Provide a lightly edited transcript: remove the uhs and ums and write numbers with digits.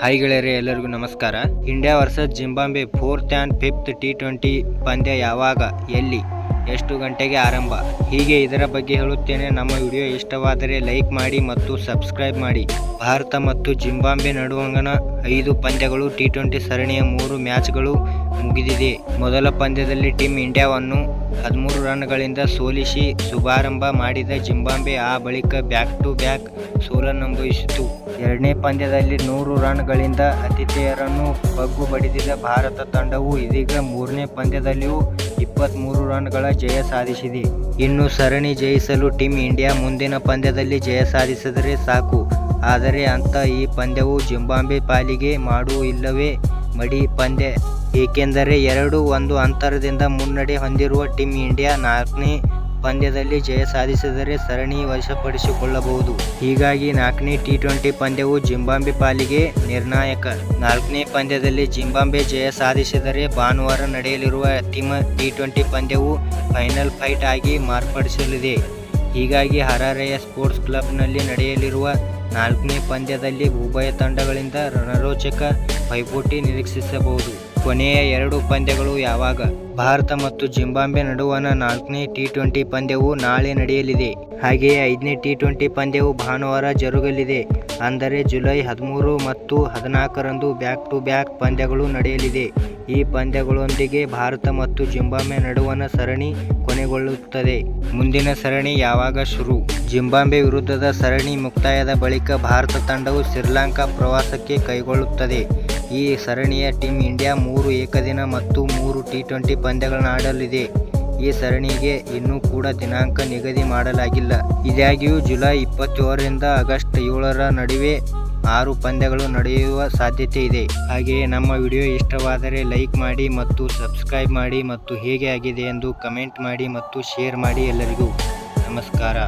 Hi ಗೆಳೆಯರೇ, ಎಲ್ಲರಿಗೂ ನಮಸ್ಕಾರ. India versus Zimbabwe 4th and 5th T20 ಪಂದ್ಯ ಯಾವಾಗ, ಎಲ್ಲಿ, ಎಷ್ಟು ಗಂಟೆಗೆ ಆರಂಭ, ಹೀಗೆ ಇದರ ಬಗ್ಗೆ ಹೇಳುತ್ತೇನೆ. ನಮ್ಮ ವಿಡಿಯೋ ಇಷ್ಟವಾದರೆ ಲೈಕ್ ಮಾಡಿ ಮತ್ತು ಸಬ್ಸ್ಕ್ರೈಬ್ ಮಾಡಿ. ಭಾರತ ಮತ್ತು ಜಿಂಬಾಬ್ವೆ ನಡುವಣ 5 ಪಂದ್ಯಗಳು T20 ಸರಣಿಯ 3 ಮ್ಯಾಚ್ಗಳು ಮುಗಿದಿದೆ. ಮೊದಲ ಪಂದ್ಯದಲ್ಲಿ ಟೀಮ್ ಇಂಡಿಯಾವನ್ನು 13 ರನ್ಗಳಿಂದ ಸೋಲಿಸಿ ಶುಭಾರಂಭ ಮಾಡಿದ ಜಿಂಬಾಬ್ವೆ ಆ ಬಳಿಕ ಬ್ಯಾಕ್ ಟು ಬ್ಯಾಕ್ ಸೋಲನುಭವಿಸಿತು. ಎರಡನೇ ಪಂದ್ಯದಲ್ಲಿ 100 ರನ್ಗಳಿಂದ ಆತಿಥೇಯರನ್ನು ಬಗ್ಗು ಬಡಿದಿದ್ದ ಭಾರತ ತಂಡವು ಇದೀಗ ಮೂರನೇ ಪಂದ್ಯದಲ್ಲಿಯೂ 23 ರನ್ಗಳ ಜಯ ಸಾಧಿಸಿದೆ. ಇನ್ನು ಸರಣಿ ಜಯಿಸಲು ಟೀಮ್ ಇಂಡಿಯಾ ಮುಂದಿನ ಪಂದ್ಯದಲ್ಲಿ ಜಯ ಸಾಧಿಸಿದರೆ ಸಾಕು. ಆದರೆ ಅಂತ ಈ ಪಂದ್ಯವು ಜಿಂಬಾಬ್ವೆ ಪಾಲಿಗೆ ಮಾಡು ಇಲ್ಲವೇ ಮಡಿ ಪಂದ್ಯ. ಏಕೆಂದರೆ 2-1 ಅಂತರದಿಂದ ಮುನ್ನಡೆ ಹೊಂದಿರುವ ಟೀಮ್ ಇಂಡಿಯಾ 4ನೇ ಪಂದ್ಯದಲ್ಲಿ ಜಯ ಸಾಧಿಸಿದರೆ ಸರಣಿ ವಶಪಡಿಸಿಕೊಳ್ಳಬಹುದು. ಹೀಗಾಗಿ 4ನೇ T20 ಪಂದ್ಯವು ಜಿಂಬಾಬ್ವೆ ಪಾಲಿಗೆ ನಿರ್ಣಾಯಕ. 4ನೇ ಪಂದ್ಯದಲ್ಲಿ ಜಿಂಬಾಬ್ವೆ ಜಯ ಸಾಧಿಸಿದರೆ ಭಾನುವಾರ ನಡೆಯಲಿರುವ ಅಂತಿಮ T20 ಪಂದ್ಯವು ಫೈನಲ್ ಫೈಟ್ ಆಗಿ ಮಾರ್ಪಡಿಸಲಿದೆ. ಹೀಗಾಗಿ ಹರಾರೆಯ ಸ್ಪೋರ್ಟ್ಸ್ ಕ್ಲಬ್ನಲ್ಲಿ ನಡೆಯಲಿರುವ 4ನೇ ಪಂದ್ಯದಲ್ಲಿ ಉಭಯ ತಂಡಗಳಿಂದ ರಣರೋಚಕ ಪೈಪೋಟಿ ನಿರೀಕ್ಷಿಸಬಹುದು. ಕೊನೆಯ 2 ಪಂದ್ಯಗಳು ಯಾವಾಗ? ಭಾರತ ಮತ್ತು ಜಿಂಬಾಬ್ವೆ ನಡುವಣ 4ನೇ T20 ಪಂದ್ಯವು ನಾಳೆ ನಡೆಯಲಿದೆ. ಹಾಗೆಯೇ 5ನೇ T20 ಪಂದ್ಯವು ಭಾನುವಾರ ಜರುಗಲಿದೆ. ಅಂದರೆ ಜುಲೈ 13 ಮತ್ತು 14ರಂದು ಬ್ಯಾಕ್ ಟು ಬ್ಯಾಕ್ ಪಂದ್ಯಗಳು ನಡೆಯಲಿದೆ. ಈ ಪಂದ್ಯಗಳೊಂದಿಗೆ ಭಾರತ ಮತ್ತು ಜಿಂಬಾಬ್ವೆ ನಡುವಣ ಸರಣಿ ಕೊನೆಗೊಳ್ಳುತ್ತದೆ. ಮುಂದಿನ ಸರಣಿ ಯಾವಾಗ ಶುರು? ಜಿಂಬಾಬ್ವೆ ವಿರುದ್ಧದ ಸರಣಿ ಮುಕ್ತಾಯದ ಬಳಿಕ ಭಾರತ ತಂಡವು ಶ್ರೀಲಂಕಾ ಪ್ರವಾಸಕ್ಕೆ ಕೈಗೊಳ್ಳುತ್ತದೆ. ಈ ಸರಣಿಯ ಟೀಮ್ ಇಂಡಿಯಾ 3 ಏಕದಿನ ಮತ್ತು 3 T20 ಪಂದ್ಯಗಳನ್ನಾಡಲಿದೆ. ಈ ಸರಣಿಗೆ ಇನ್ನೂ ಕೂಡ ದಿನಾಂಕ ನಿಗದಿ ಮಾಡಲಾಗಿಲ್ಲ. ಇದಾಗಿಯೂ ಜುಲೈ 27ರಿಂದ ಆಗಸ್ಟ್ 7ರ ನಡುವೆ 6 ಪಂದ್ಯಗಳು ನಡೆಯುವ ಸಾಧ್ಯತೆ ಇದೆ. ಹಾಗೆಯೇ ನಮ್ಮ ವಿಡಿಯೋ ಇಷ್ಟವಾದರೆ ಲೈಕ್ ಮಾಡಿ ಮತ್ತು ಸಬ್ಸ್ಕ್ರೈಬ್ ಮಾಡಿ ಮತ್ತು ಹೇಗೆ ಆಗಿದೆ ಎಂದು ಕಮೆಂಟ್ ಮಾಡಿ ಮತ್ತು ಶೇರ್ ಮಾಡಿ. ಎಲ್ಲರಿಗೂ ನಮಸ್ಕಾರ.